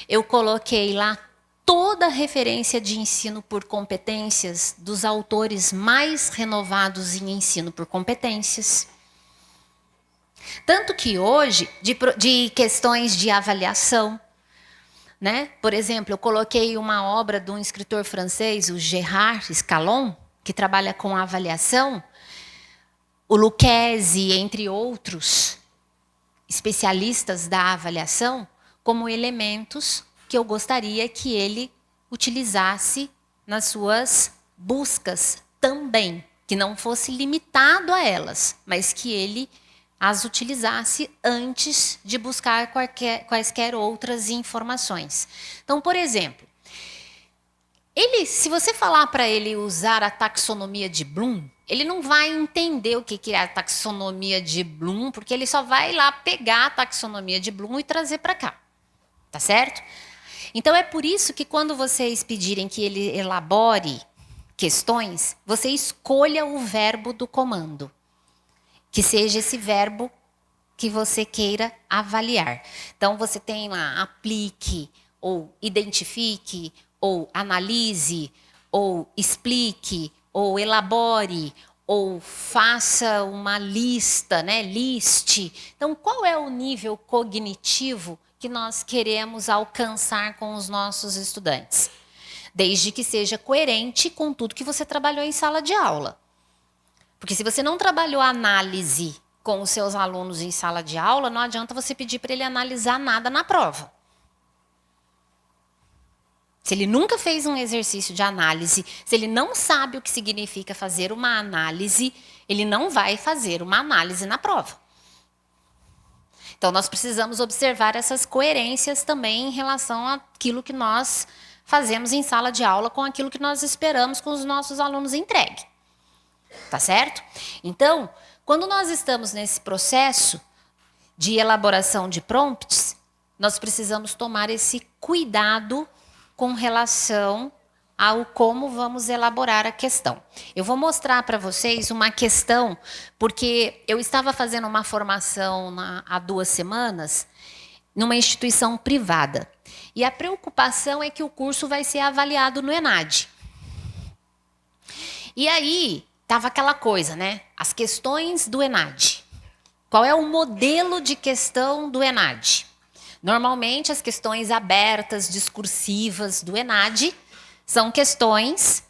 S2: eu coloquei lá toda a referência de ensino por competências dos autores mais renovados em ensino por competências. Tanto que hoje, de questões de avaliação, por exemplo, eu coloquei uma obra de um escritor francês, o Gérard Escalon, que trabalha com avaliação, o Lucchesi, entre outros. especialistas da avaliação como elementos que eu gostaria que ele utilizasse nas suas buscas também, que não fosse limitado a elas, mas que ele as utilizasse antes de buscar quaisquer outras informações. Então, por exemplo, se você falar para ele usar a taxonomia de Bloom, ele não vai entender o que é a taxonomia de Bloom, porque ele só vai lá pegar a taxonomia de Bloom e trazer para cá. Tá certo? Então, é por isso que quando vocês pedirem que ele elabore questões, você escolha o verbo do comando, que seja esse verbo que você queira avaliar. Então, você tem lá aplique, ou identifique, ou analise, ou explique, ou elabore, ou faça uma lista, né? Liste. Então, qual é o nível cognitivo que nós queremos alcançar com os nossos estudantes? Desde que seja coerente com tudo que você trabalhou em sala de aula. Porque se você não trabalhou análise com os seus alunos em sala de aula, não adianta você pedir para ele analisar nada na prova. Se ele nunca fez um exercício de análise, se ele não sabe o que significa fazer uma análise, ele não vai fazer uma análise na prova. Então, nós precisamos observar essas coerências também em relação àquilo que nós fazemos em sala de aula com aquilo que nós esperamos com os nossos alunos entregue. Tá certo? Então, quando nós estamos nesse processo de elaboração de prompts, nós precisamos tomar esse cuidado com relação ao como vamos elaborar a questão. Eu vou mostrar para vocês uma questão, porque eu estava fazendo uma formação há 2 semanas numa instituição privada. E a preocupação é que o curso vai ser avaliado no ENAD. E aí, estava aquela coisa, né? As questões do ENAD. Qual é o modelo de questão do ENAD? Normalmente, as questões abertas, discursivas do ENAD são questões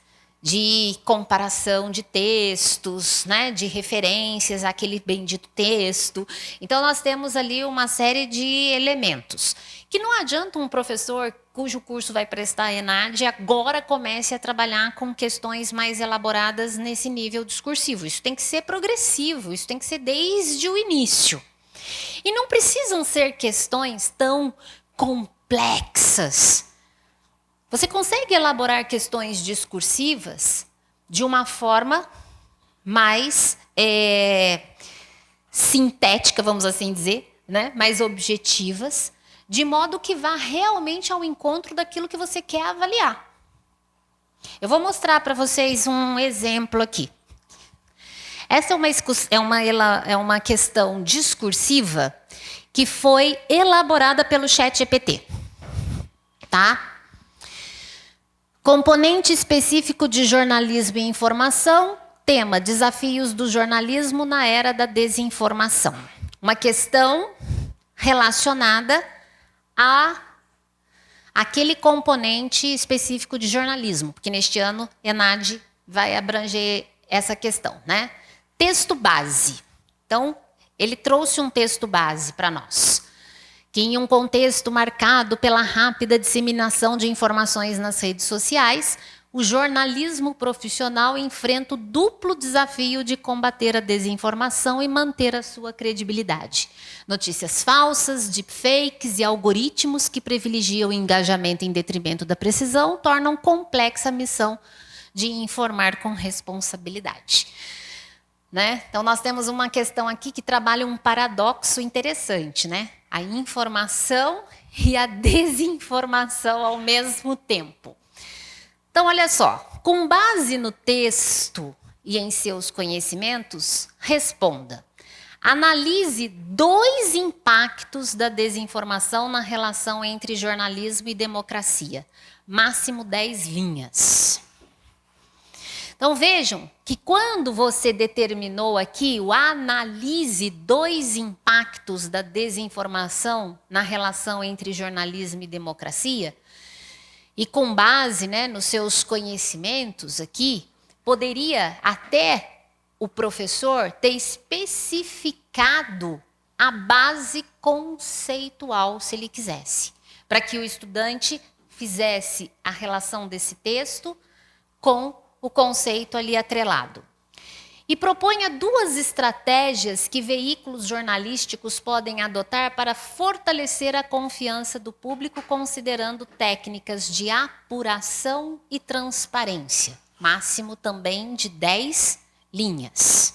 S2: de comparação de textos, né, de referências àquele bendito texto. Então, nós temos ali uma série de elementos que não adianta um professor cujo curso vai prestar ENAD agora comece a trabalhar com questões mais elaboradas nesse nível discursivo. Isso tem que ser progressivo, isso tem que ser desde o início. E não precisam ser questões tão complexas. Você consegue elaborar questões discursivas de uma forma mais sintética, vamos assim dizer, né? Mais objetivas, de modo que vá realmente ao encontro daquilo que você quer avaliar. Eu vou mostrar para vocês um exemplo aqui. Essa é uma questão discursiva que foi elaborada pelo ChatGPT. Tá? Componente específico de jornalismo e informação, tema: desafios do jornalismo na era da desinformação. Uma questão relacionada a aquele componente específico de jornalismo, porque neste ano ENAD vai abranger essa questão, né? Texto base. Então, ele trouxe um texto base para nós, que em um contexto marcado pela rápida disseminação de informações nas redes sociais, o jornalismo profissional enfrenta o duplo desafio de combater a desinformação e manter a sua credibilidade. Notícias falsas, deepfakes e algoritmos que privilegiam o engajamento em detrimento da precisão tornam complexa a missão de informar com responsabilidade. Né? Então, nós temos uma questão aqui que trabalha um paradoxo interessante, né? A informação e a desinformação ao mesmo tempo. Então, olha só, com base no texto e em seus conhecimentos, responda. Analise 2 impactos da desinformação na relação entre jornalismo e democracia. Máximo 10 linhas. Então, vejam que quando você determinou aqui o analise 2 impactos da desinformação na relação entre jornalismo e democracia, e com base, né, nos seus conhecimentos aqui, poderia até o professor ter especificado a base conceitual, se ele quisesse, para que o estudante fizesse a relação desse texto com o conceito ali atrelado. E proponha 2 estratégias que veículos jornalísticos podem adotar para fortalecer a confiança do público, considerando técnicas de apuração e transparência, máximo também de 10 linhas.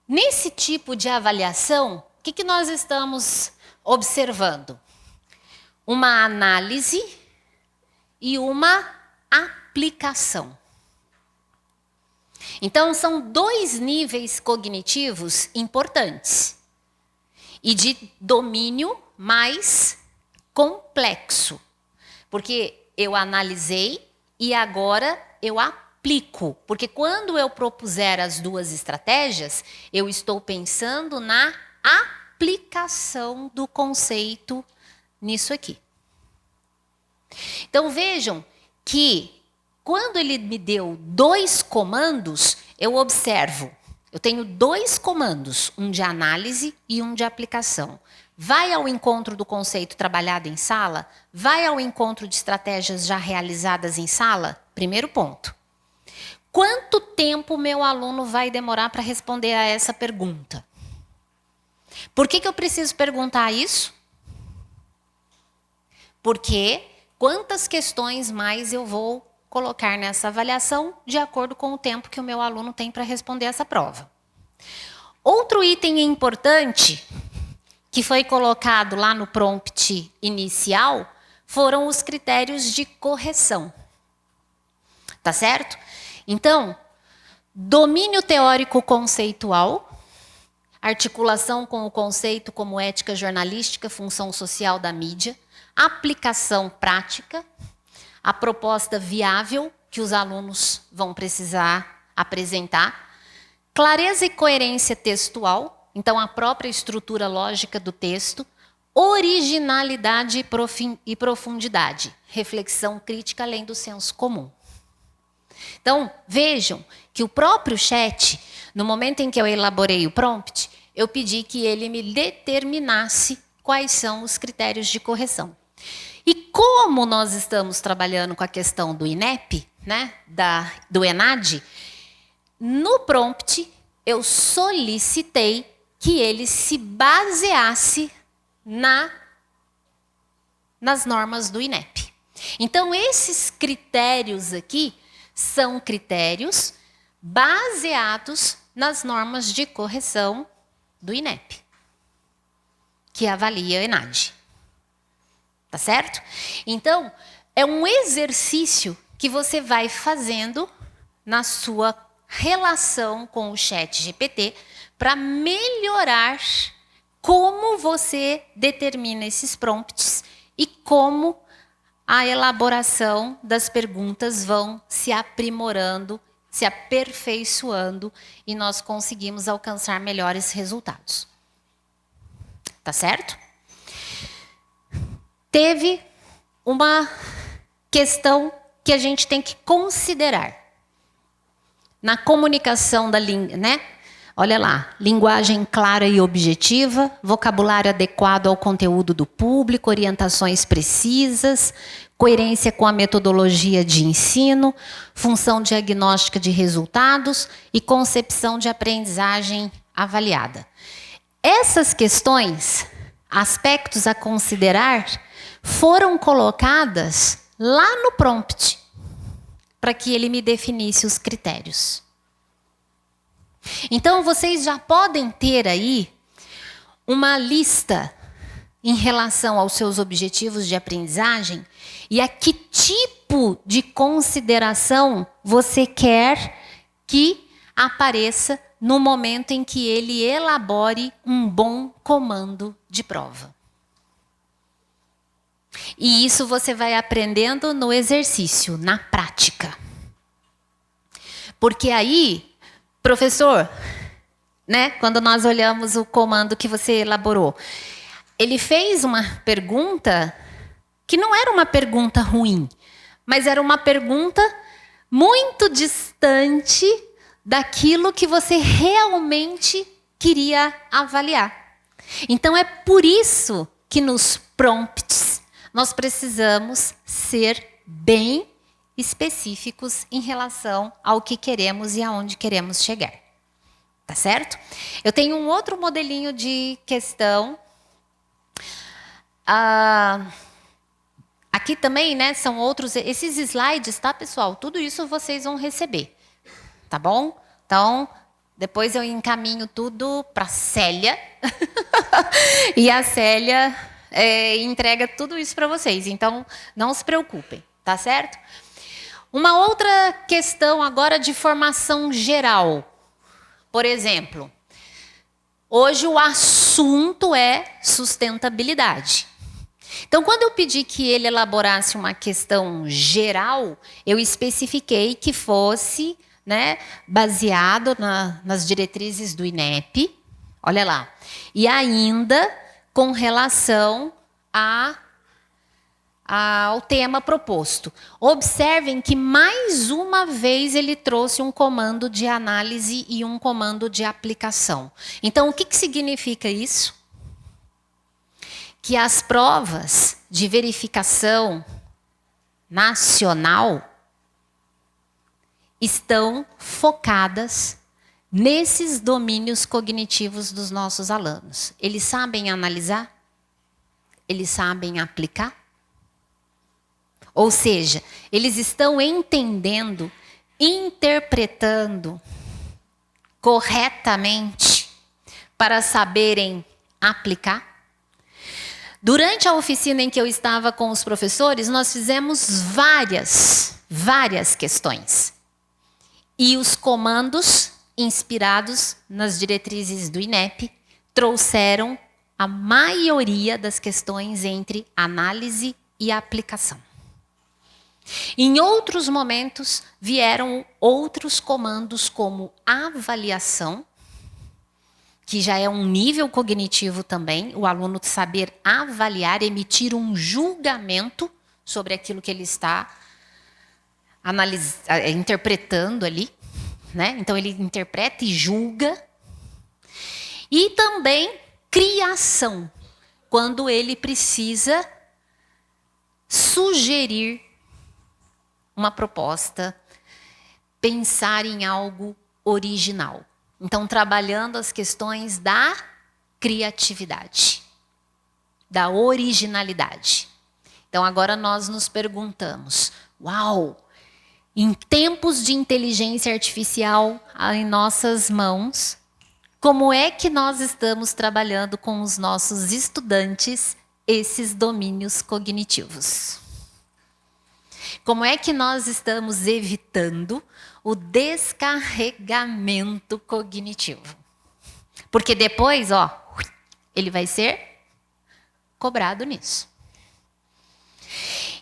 S2: Nesse tipo de avaliação, o que nós estamos observando? Uma análise e uma aplicação. Então, são 2 níveis cognitivos importantes e de domínio mais complexo, porque eu analisei e agora eu aplico, porque quando eu propuser as 2 estratégias, eu estou pensando na aplicação do conceito nisso aqui. Então, vejam que quando ele me deu 2 comandos, eu observo. Eu tenho 2 comandos, um de análise e um de aplicação. Vai ao encontro do conceito trabalhado em sala? Vai ao encontro de estratégias já realizadas em sala? Primeiro ponto. Quanto tempo meu aluno vai demorar para responder a essa pergunta? Por que eu preciso perguntar isso? Porque quantas questões mais eu vou colocar nessa avaliação de acordo com o tempo que o meu aluno tem para responder essa prova. Outro item importante que foi colocado lá no prompt inicial foram os critérios de correção. Tá certo? Então, domínio teórico conceitual, articulação com o conceito como ética jornalística, função social da mídia, aplicação prática, a proposta viável que os alunos vão precisar apresentar, clareza e coerência textual, então a própria estrutura lógica do texto, originalidade e profundidade, reflexão crítica além do senso comum. Então, vejam que o próprio chat, no momento em que eu elaborei o prompt, eu pedi que ele me determinasse quais são os critérios de correção. E como nós estamos trabalhando com a questão do INEP, né, do ENAD, no prompt eu solicitei que ele se baseasse nas normas do INEP. Então, esses critérios aqui são critérios baseados nas normas de correção do INEP, que avalia o ENAD. Tá certo? Então, é um exercício que você vai fazendo na sua relação com o ChatGPT para melhorar como você determina esses prompts e como a elaboração das perguntas vão se aprimorando, se aperfeiçoando e nós conseguimos alcançar melhores resultados. Tá certo? Teve uma questão que a gente tem que considerar na comunicação da língua, né? Olha lá, linguagem clara e objetiva, vocabulário adequado ao conteúdo do público, orientações precisas, coerência com a metodologia de ensino, função diagnóstica de resultados e concepção de aprendizagem avaliada. Essas questões, aspectos a considerar, foram colocadas lá no prompt, para que ele me definisse os critérios. Então, vocês já podem ter aí uma lista em relação aos seus objetivos de aprendizagem e a que tipo de consideração você quer que apareça no momento em que ele elabore um bom comando de prova. E isso você vai aprendendo no exercício, na prática. Porque aí, professor, né, quando nós olhamos o comando que você elaborou, ele fez uma pergunta que não era uma pergunta ruim, mas era uma pergunta muito distante daquilo que você realmente
S1: queria avaliar. Então, é por isso que nos prompts nós precisamos ser bem específicos em relação ao que queremos e aonde queremos chegar. Tá certo? Eu tenho um outro modelinho de questão. Aqui também, né, são outros, esses slides, tá, pessoal? Tudo isso vocês vão receber, tá bom? Então, depois eu encaminho tudo para a Célia. E a Célia entrega tudo isso para vocês. Então, não se preocupem, tá certo? Uma outra questão agora de formação geral. Por exemplo, hoje o assunto é sustentabilidade. Então, quando eu pedi que ele elaborasse uma questão geral, eu especifiquei que fosse, né, baseado nas diretrizes do INEP, olha lá, e ainda com relação ao tema proposto. Observem que mais uma vez ele trouxe um comando de análise e um comando de aplicação. Então, o que significa isso? Que as provas de verificação nacional estão focadas nesses domínios cognitivos dos nossos alunos. Eles sabem analisar? Eles sabem aplicar? Ou seja, eles estão entendendo, interpretando corretamente para saberem aplicar? Durante a oficina em que eu estava com os professores, nós fizemos várias questões. E os comandos inspirados nas diretrizes do INEP trouxeram a maioria das questões entre análise e aplicação. Em outros momentos, vieram outros comandos como avaliação, que já é um nível cognitivo também, o aluno saber avaliar, emitir um julgamento sobre aquilo que ele está interpretando ali, né? Então, ele interpreta e julga. E também criação, quando ele precisa sugerir uma proposta, pensar em algo original. Então, trabalhando as questões da criatividade, da originalidade. Então, agora nós nos perguntamos, uau, em tempos de inteligência artificial em nossas mãos, como é que nós estamos trabalhando com os nossos estudantes esses domínios cognitivos? Como é que nós estamos evitando o descarregamento cognitivo? Porque depois, ele vai ser cobrado nisso.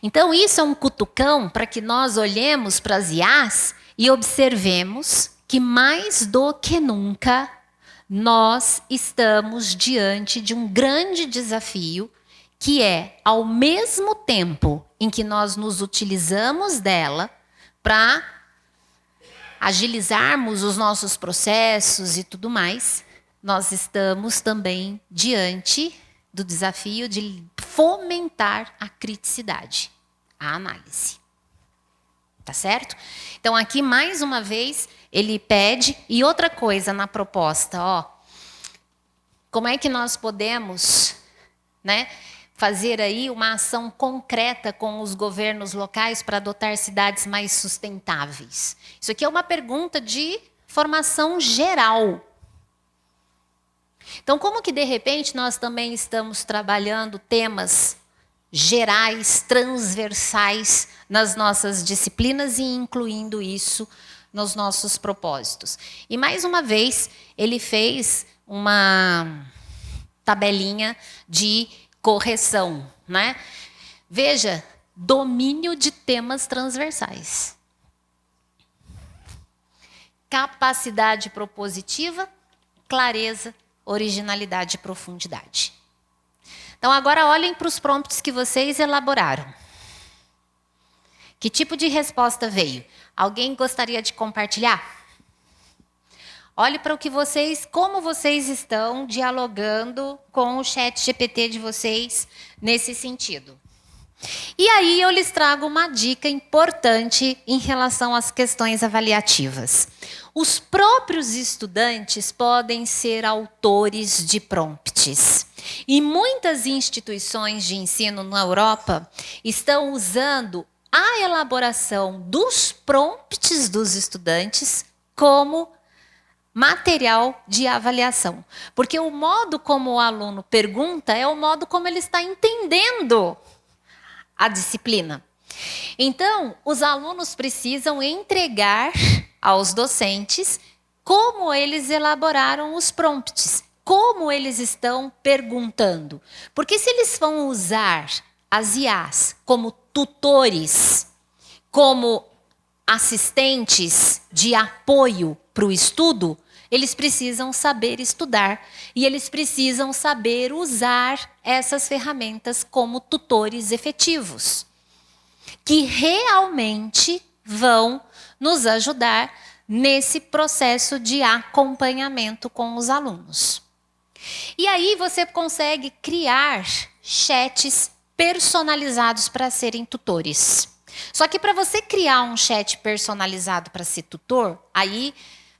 S1: Então, isso é um cutucão para que nós olhemos para as IAs e observemos que mais do que nunca nós estamos diante de um grande desafio, que é, ao mesmo tempo em que nós nos utilizamos dela para agilizarmos os nossos processos e tudo mais, nós estamos também diante do desafio de fomentar a criticidade, a análise. Tá certo? Então, aqui, mais uma vez, ele pede. E outra coisa na proposta, como é que nós podemos, né, fazer aí uma ação concreta com os governos locais para adotar cidades mais sustentáveis? Isso aqui é uma pergunta de formação geral. Então, como que, de repente, nós também estamos trabalhando temas gerais, transversais nas nossas disciplinas e incluindo isso nos nossos propósitos? E, mais uma vez, ele fez uma tabelinha de correção, né? Veja, domínio de temas transversais. Capacidade propositiva, clareza, originalidade e profundidade. Então, agora olhem para os prompts que vocês elaboraram. Que tipo de resposta veio? Alguém gostaria de compartilhar?
S2: Olhe para o que vocês, como vocês estão dialogando com o chat GPT de vocês nesse sentido. E aí eu lhes trago uma dica importante em relação às questões avaliativas. Os próprios estudantes podem ser autores de prompts. E muitas instituições de ensino na Europa estão usando a elaboração dos prompts dos estudantes como material de avaliação. Porque o modo como o aluno pergunta é o modo como ele está entendendo a disciplina. Então, os alunos precisam entregar aos docentes como eles elaboraram os prompts, como eles estão perguntando. Porque se eles vão usar as IAs como tutores, como assistentes de apoio para o estudo, eles precisam saber estudar e eles precisam saber usar essas ferramentas como tutores efetivos, que realmente vão nos ajudar nesse processo de acompanhamento com os alunos. E aí você consegue criar chats personalizados para serem tutores. Só que para você criar um chat personalizado para ser tutor, aí,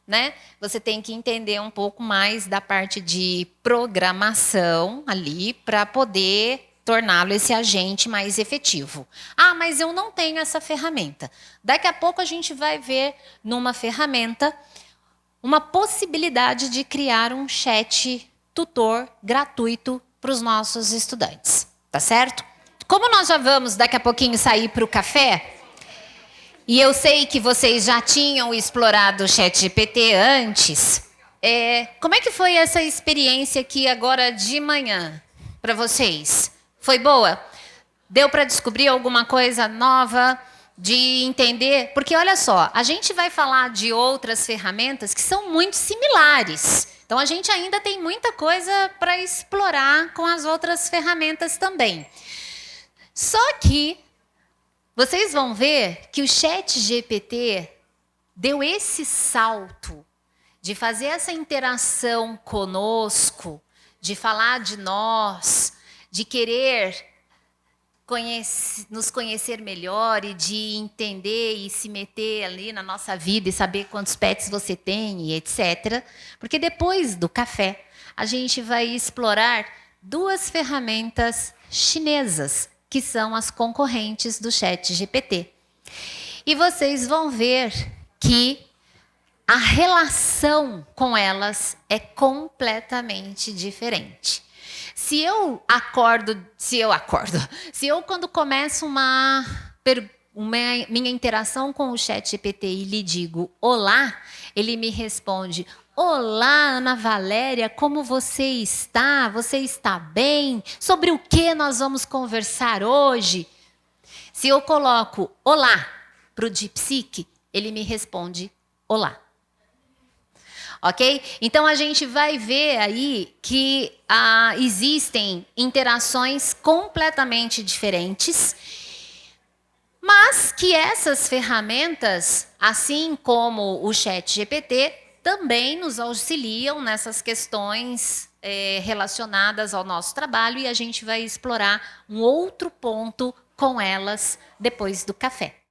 S2: né, você tem que entender um pouco mais da parte de programação ali para poder torná-lo esse agente mais efetivo. Ah, mas eu não tenho essa ferramenta. Daqui a pouco a gente vai ver numa ferramenta uma possibilidade de criar um chat tutor gratuito para os nossos estudantes, tá certo? Como nós já vamos daqui a pouquinho sair para o café, e eu sei que vocês já tinham explorado o ChatGPT antes, como é que foi essa experiência aqui agora de manhã para vocês? Foi boa? Deu para descobrir alguma coisa nova, de entender? Porque olha só, a gente vai falar de outras ferramentas que são muito similares. Então a gente ainda tem muita coisa para explorar com as outras ferramentas também. Só que vocês vão ver que o ChatGPT deu esse salto de fazer essa interação conosco, de falar de nós, de querer nos conhecer melhor e de entender e se meter ali na nossa vida e saber quantos pets você tem e etc. Porque depois do café, a gente vai explorar duas ferramentas chinesas, que são as concorrentes do ChatGPT. E vocês vão ver que a relação com elas é completamente diferente. Se eu quando começo minha interação com o ChatGPT e lhe digo olá, ele me responde: olá, Ana Valéria, como você está? Você está bem? Sobre o que nós vamos conversar hoje? Se eu coloco olá para o DeepSeek, ele me responde olá. Ok? Então a gente vai ver aí que existem interações completamente diferentes, mas que essas ferramentas, assim como o ChatGPT, também nos auxiliam nessas questões relacionadas ao nosso trabalho, e a gente vai explorar um outro ponto com elas depois do café.